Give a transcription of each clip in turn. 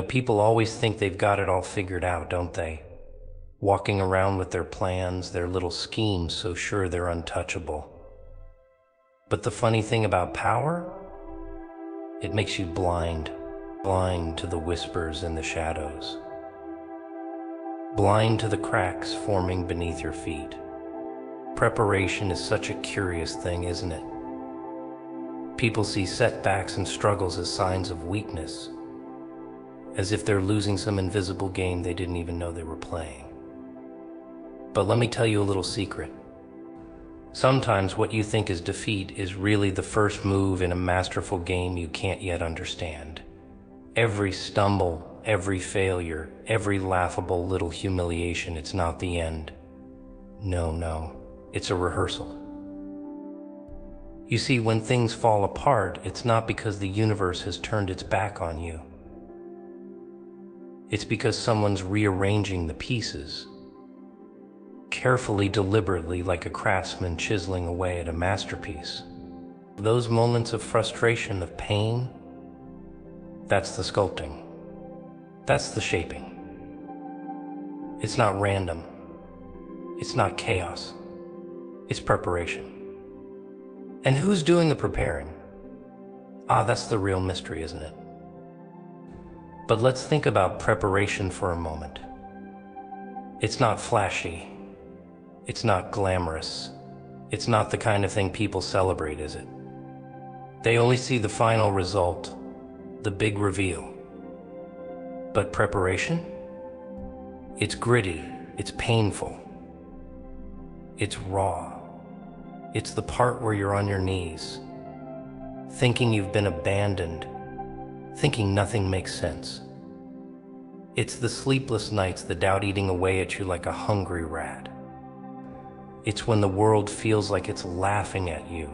People always think they've got it all figured out, don't they? Walking around with their plans, their little schemes, so sure they're untouchable. But the funny thing about power? It makes you blind to the whispers in the shadows, blind to the cracks forming beneath your feet. Preparation is such a curious thing, isn't it? People see setbacks and struggles as signs of weakness, as if they're losing some invisible game they didn't even know they were playing. But let me tell you a little secret. Sometimes what you think is defeat is really the first move in a masterful game you can't yet understand. Every stumble, every failure, every laughable little humiliation, it's not the end. No, it's a rehearsal. You see, when things fall apart, it's not because the universe has turned its back on you. It's because someone's rearranging the pieces, carefully, deliberately, like a craftsman chiseling away at a masterpiece. Those moments of frustration, of pain, that's the sculpting. That's the shaping. It's not random. It's not chaos. It's preparation. And who's doing the preparing? That's the real mystery, isn't it? But let's think about preparation for a moment. It's not flashy. It's not glamorous. It's not the kind of thing people celebrate, is it? They only see the final result, the big reveal. But preparation? It's gritty, it's painful, it's raw. It's the part where you're on your knees, thinking you've been abandoned, thinking nothing makes sense. It's the sleepless nights, the doubt eating away at you like a hungry rat. It's when the world feels like it's laughing at you,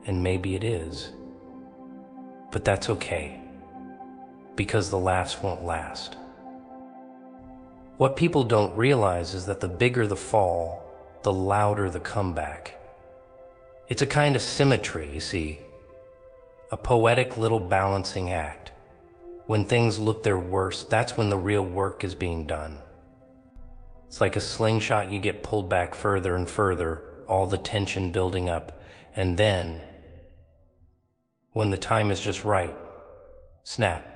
and maybe it is. But that's okay, because the laughs won't last. What people don't realize is that the bigger the fall, the louder the comeback. It's a kind of symmetry, you see, a poetic little balancing act. When things look their worst, that's when the real work is being done. It's like a slingshot, you get pulled back further and further, all the tension building up, and then, when the time is just right, snap,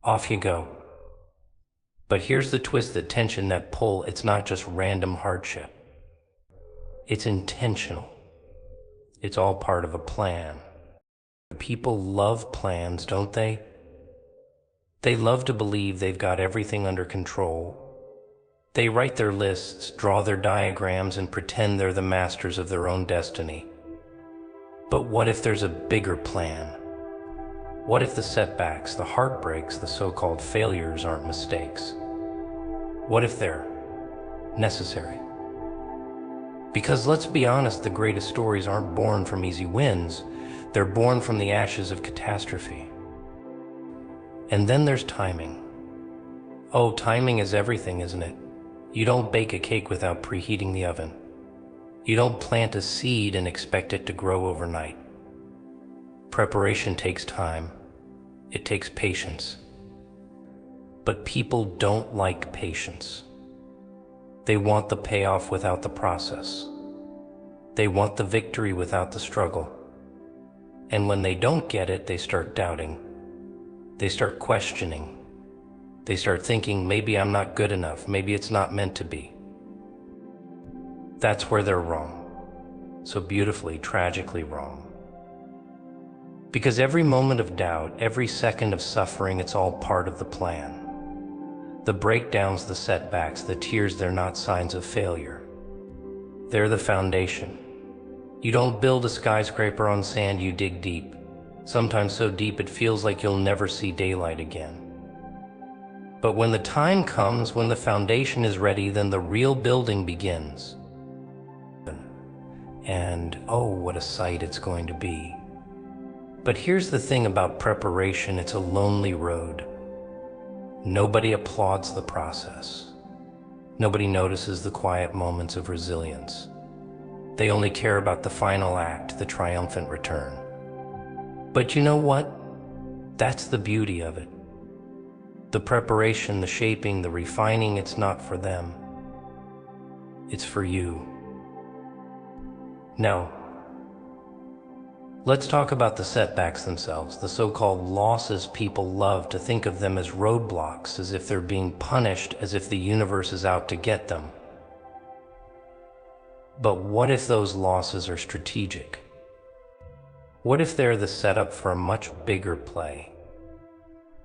off you go. But here's the twist, that tension, that pull, it's not just random hardship. It's intentional. It's all part of a plan. People love plans, don't they? They love to believe they've got everything under control. They write their lists, draw their diagrams, and pretend they're the masters of their own destiny. But what if there's a bigger plan? What if the setbacks, the heartbreaks, the so-called failures aren't mistakes? What if they're necessary? Because let's be honest, the greatest stories aren't born from easy wins. They're born from the ashes of catastrophe. And then there's timing. Oh, timing is everything, isn't it? You don't bake a cake without preheating the oven. You don't plant a seed and expect it to grow overnight. Preparation takes time. It takes patience. But people don't like patience. They want the payoff without the process. They want the victory without the struggle. And when they don't get it, they start doubting. They start questioning. They start thinking, maybe I'm not good enough. Maybe it's not meant to be. That's where they're wrong. So beautifully, tragically wrong. Because every moment of doubt, every second of suffering, it's all part of the plan. The breakdowns, the setbacks, the tears, they're not signs of failure. They're the foundation. You don't build a skyscraper on sand, you dig deep. Sometimes so deep it feels like you'll never see daylight again. But when the time comes, when the foundation is ready, then the real building begins. And oh, what a sight it's going to be. But here's the thing about preparation, it's a lonely road. Nobody applauds the process. Nobody notices the quiet moments of resilience. They only care about the final act, the triumphant return. But you know what? That's the beauty of it. The preparation, the shaping, the refining, it's not for them. It's for you. Now, let's talk about the setbacks themselves, the so-called losses. People love to think of them as roadblocks, as if they're being punished, as if the universe is out to get them. But what if those losses are strategic? What if they're the setup for a much bigger play?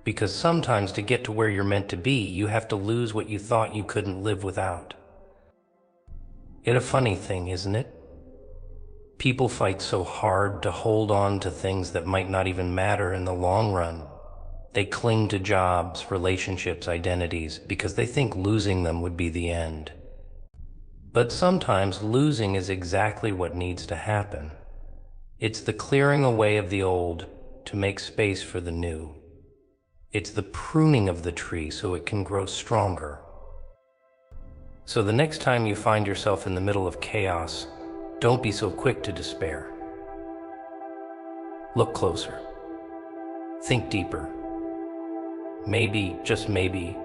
Because sometimes to get to where you're meant to be, you have to lose what you thought you couldn't live without. It's a funny thing, isn't it? People fight so hard to hold on to things that might not even matter in the long run. They cling to jobs, relationships, identities, because they think losing them would be the end. But sometimes losing is exactly what needs to happen. It's the clearing away of the old to make space for the new. It's the pruning of the tree so it can grow stronger. So the next time you find yourself in the middle of chaos, don't be so quick to despair. Look closer. Think deeper. Maybe, just maybe,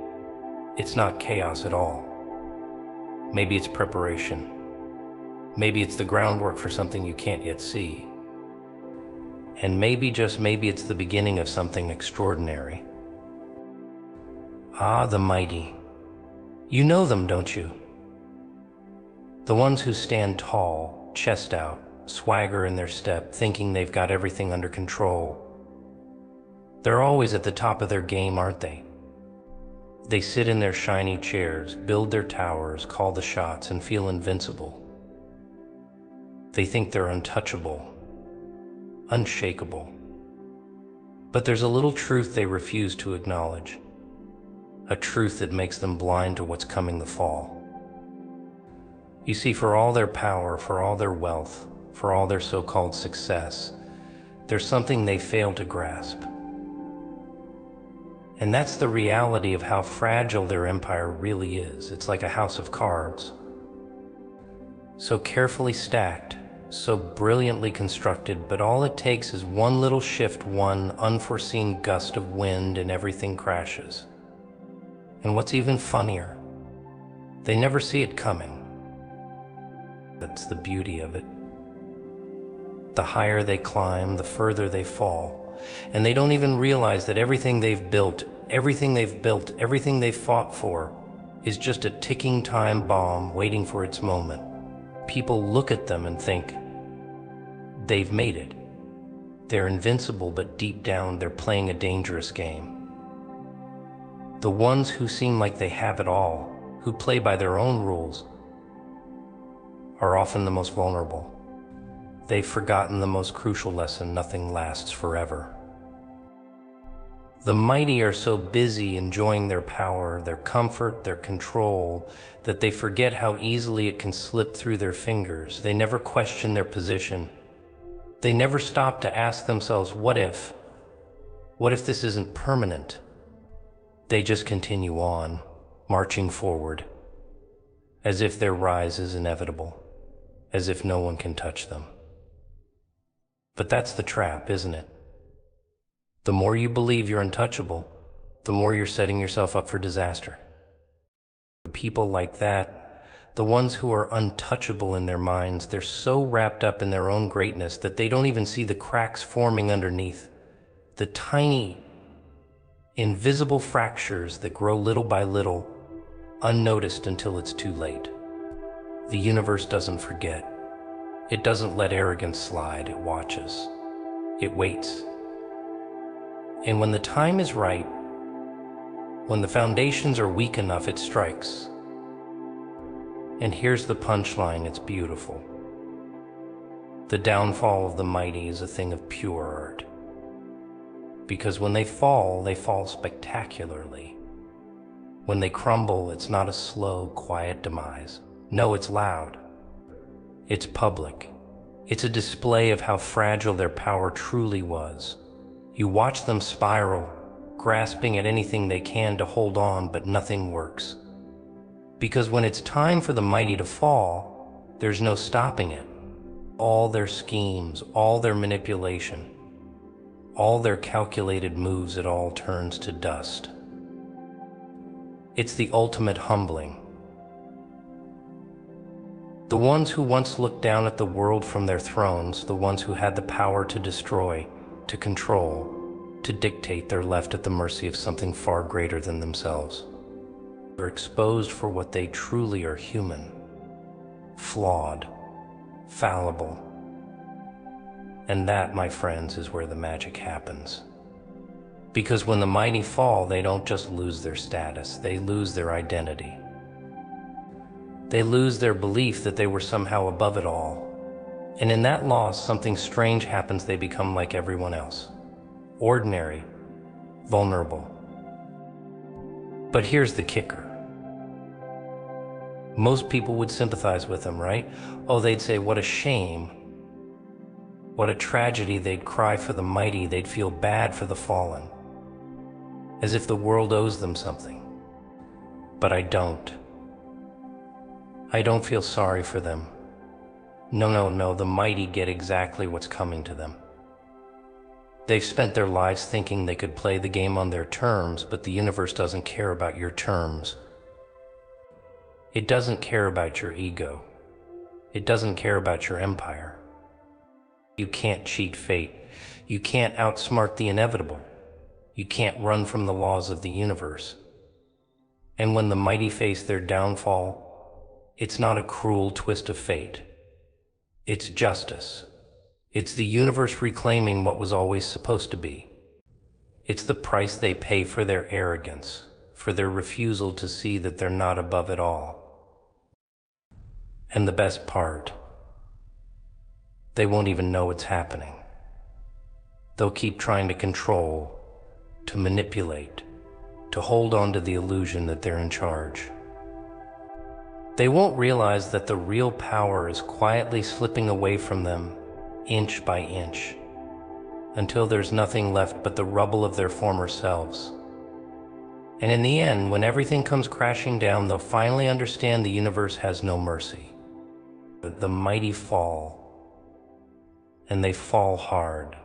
it's not chaos at all. Maybe it's preparation. Maybe it's the groundwork for something you can't yet see. And maybe, just maybe, it's the beginning of something extraordinary. Ah, the mighty. You know them, don't you? The ones who stand tall, chest out, swagger in their step, thinking they've got everything under control. They're always at the top of their game, aren't they? They sit in their shiny chairs, build their towers, call the shots, and feel invincible. They think they're untouchable, unshakable. But there's a little truth they refuse to acknowledge. A truth that makes them blind to what's coming the fall. You see, for all their power, for all their wealth, for all their so-called success, there's something they fail to grasp. And that's the reality of how fragile their empire really is. It's like a house of cards. So carefully stacked, so brilliantly constructed, but all it takes is one little shift, one unforeseen gust of wind, and everything crashes. And what's even funnier, they never see it coming. That's the beauty of it. The higher they climb, the further they fall. And they don't even realize that everything they've built, everything they've fought for, is just a ticking time bomb waiting for its moment. People look at them and think, they've made it. They're invincible, but deep down they're playing a dangerous game. The ones who seem like they have it all, who play by their own rules, are often the most vulnerable. They've forgotten the most crucial lesson: nothing lasts forever. The mighty are so busy enjoying their power, their comfort, their control, that they forget how easily it can slip through their fingers. They never question their position. They never stop to ask themselves, what if? What if this isn't permanent? They just continue on, marching forward, as if their rise is inevitable, as if no one can touch them. But that's the trap, isn't it? The more you believe you're untouchable, the more you're setting yourself up for disaster. People like that, the ones who are untouchable in their minds, they're so wrapped up in their own greatness that they don't even see the cracks forming underneath, the tiny, invisible fractures that grow little by little, unnoticed until it's too late. The universe doesn't forget. It doesn't let arrogance slide, it watches. It waits. And when the time is right, when the foundations are weak enough, it strikes. And here's the punchline, it's beautiful. The downfall of the mighty is a thing of pure art. Because when they fall spectacularly. When they crumble, it's not a slow, quiet demise. No, it's loud. It's public. It's a display of how fragile their power truly was. You watch them spiral, grasping at anything they can to hold on, but nothing works. Because when it's time for the mighty to fall, there's no stopping it. All their schemes, all their manipulation, all their calculated moves, it all turns to dust. It's the ultimate humbling. The ones who once looked down at the world from their thrones, the ones who had the power to destroy, to control, to dictate, they're left at the mercy of something far greater than themselves. They're exposed for what they truly are: human, flawed, fallible. And that, my friends, is where the magic happens. Because when the mighty fall, they don't just lose their status, they lose their identity. They lose their belief that they were somehow above it all. And in that loss, something strange happens. They become like everyone else. Ordinary, vulnerable. But here's the kicker. Most people would sympathize with them, right? Oh, they'd say, what a shame. What a tragedy. They'd cry for the mighty. They'd feel bad for the fallen, as if the world owes them something. But I don't. I don't feel sorry for them. No, the mighty get exactly what's coming to them. They've spent their lives thinking they could play the game on their terms, but the universe doesn't care about your terms. It doesn't care about your ego. It doesn't care about your empire. You can't cheat fate. You can't outsmart the inevitable. You can't run from the laws of the universe. And when the mighty face their downfall, it's not a cruel twist of fate. It's justice. It's the universe reclaiming what was always supposed to be. It's the price they pay for their arrogance, for their refusal to see that they're not above it all. And the best part, they won't even know it's happening. They'll keep trying to control, to manipulate, to hold on to the illusion that they're in charge. They won't realize that the real power is quietly slipping away from them, inch by inch, until there's nothing left but the rubble of their former selves. And in the end, when everything comes crashing down, they'll finally understand the universe has no mercy. The mighty fall, and they fall hard.